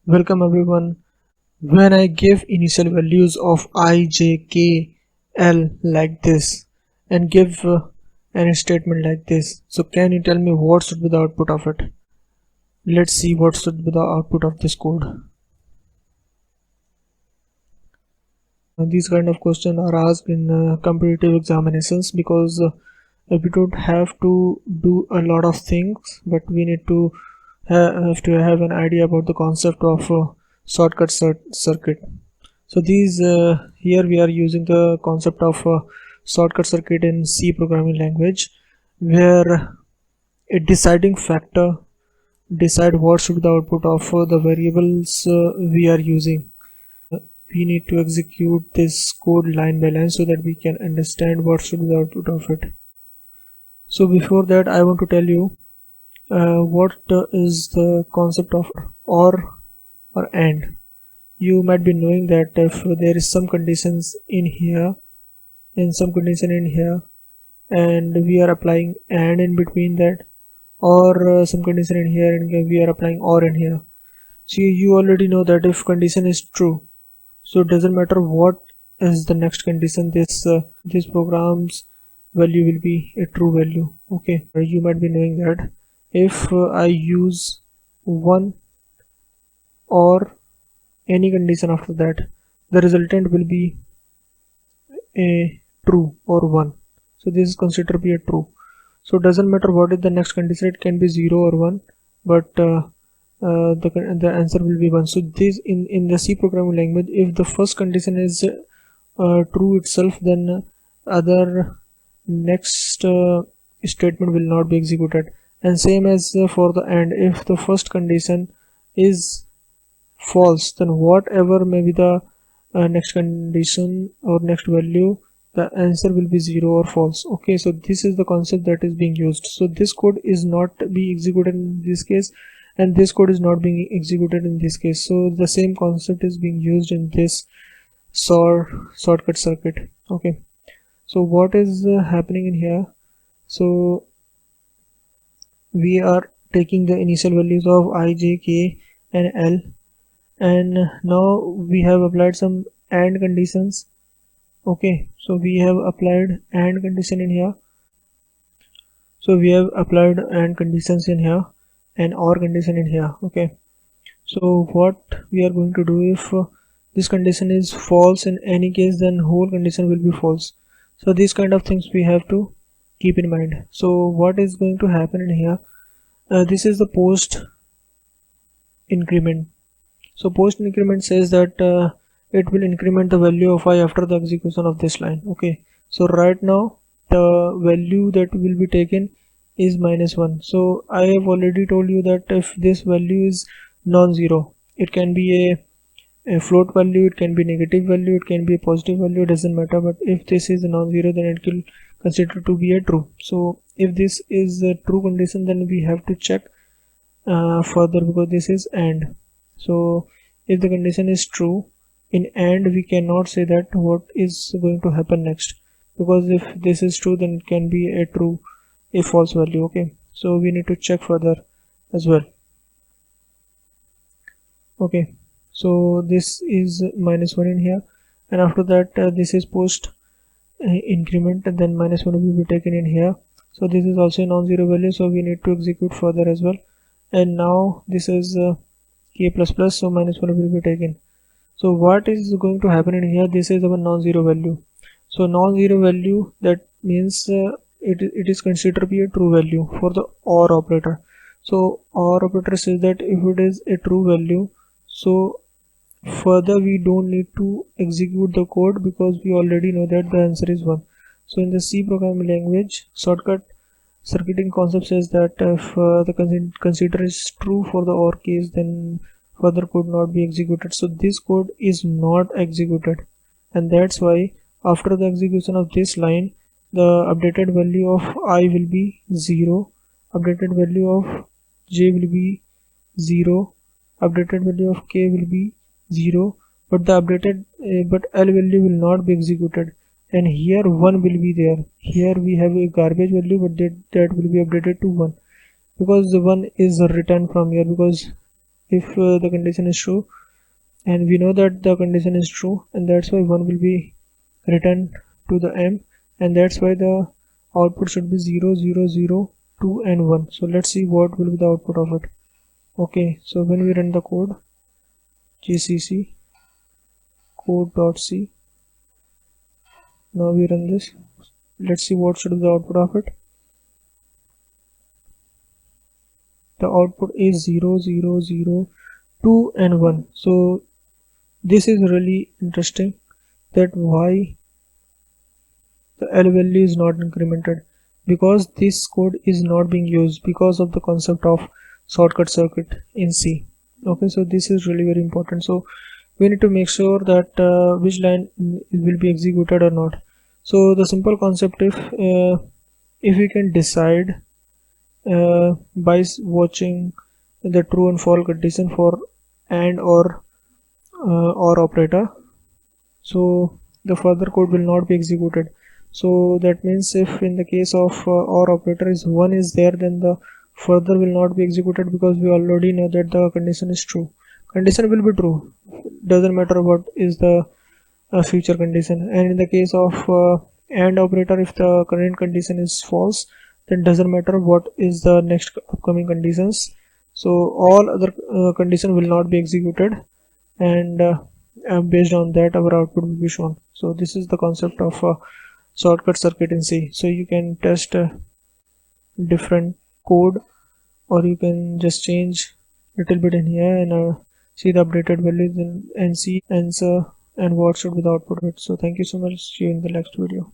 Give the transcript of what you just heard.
Welcome everyone. When I give initial values of I, j, k, l like this and give an statement like this, so can you tell me what should be the output of it? Let's see what should be the output of this code. These kind of questions are asked in competitive examinations because we don't have to do a lot of things, but we need to have to have an idea about the concept of shortcut circuit. So these here we are using the concept of shortcut circuit in C programming language, where a deciding factor decide what should be the output of the variables we are using. We need to execute this code line by line so that we can understand what should be the output of it. So before that, I want to tell you what is the concept of or AND. You might be knowing that if there is some conditions in here and some condition in here, and we are applying AND in between that, or some condition in here and we are applying OR in here. So you already know that if condition is true, so it doesn't matter what is the next condition, this program's value will be a true value. Okay, you might be knowing that if I use 1 or any condition after that, the resultant will be a true or 1. So this is considered to be a true. So it doesn't matter what is the next condition, it can be 0 or 1, but the answer will be 1. So this in the C programming language, if the first condition is true itself, then other next statement will not be executed. And same as for the AND, if the first condition is false, then whatever may be the next condition or next value, the answer will be 0 or false. Okay, so this is the concept that is being used. So this code is not be executed in this case, and this code is not being executed in this case. So the same concept is being used in this shortcut circuit. Okay, so what is happening in here? So we are taking the initial values of I, j, k and l, and now we have applied some AND conditions. Okay, so we have applied AND condition in here. So we have applied AND conditions in here and OR condition in here. Okay, so what we are going to do, if this condition is false in any case, then whole condition will be false. So these kind of things we have to keep in mind. So what is going to happen in here, this is the post increment. So post increment says that it will increment the value of I after the execution of this line. Okay, so right now the value that will be taken is -1. So I have already told you that if this value is non-zero, it can be a float value, it can be negative value, it can be a positive value, it doesn't matter. But if this is non-zero, then it will consider to be a true. So if this is a true condition, then we have to check further, because this is AND. So if the condition is true in AND, we cannot say that what is going to happen next, because if this is true, then it can be a true, a false value. Okay, so we need to check further as well. Okay, so this is -1 in here, and after that this is post increment, and then -1 will be taken in here. So this is also a non-zero value, so we need to execute further as well. And now this is k plus plus, so -1 will be taken. So what is going to happen in here, this is our non-zero value. So non-zero value, that means it is considered to be a true value for the OR operator. So OR operator says that if it is a true value, so further we don't need to execute the code, because we already know that the answer is 1. So in the C programming language, shortcut circuiting concept says that if the consider is true for the OR case, then further could not be executed. So this code is not executed, and that's why after the execution of this line, the updated value of I will be 0, updated value of j will be 0, updated value of k will be 0, but the updated but L value will not be executed, and here 1 will be there. Here we have a garbage value, but that will be updated to 1, because the 1 is written from here, because if the condition is true, and we know that the condition is true, and that's why 1 will be returned to the M, and that's why the output should be 0 0 0 2 and 1. So let's see what will be the output of it. Okay, so when we run the code, gcc code.c, now we run this. Let's see what should be the output of it. The output is 0 0 0 2 and 1. So this is really interesting, that why the L value is not incremented, because this code is not being used because of the concept of shortcut circuit in C. Okay, so this is really very important. So we need to make sure that which line will be executed or not. So the simple concept, if we can decide by watching the true and false condition for AND or operator, so the further code will not be executed. So that means if in the case of OR operator is 1 is there, then the further will not be executed, because we already know that the condition is true. Condition will be true, doesn't matter what is the future condition. And in the case of AND operator, if the current condition is false, then doesn't matter what is the next upcoming conditions. So all other condition will not be executed, and based on that our output will be shown. So this is the concept of shortcut circuit in C. So you can test different code, or you can just change little bit in here and see the updated values and see answer and what should be the output of it. So thank you so much. See you in the next video.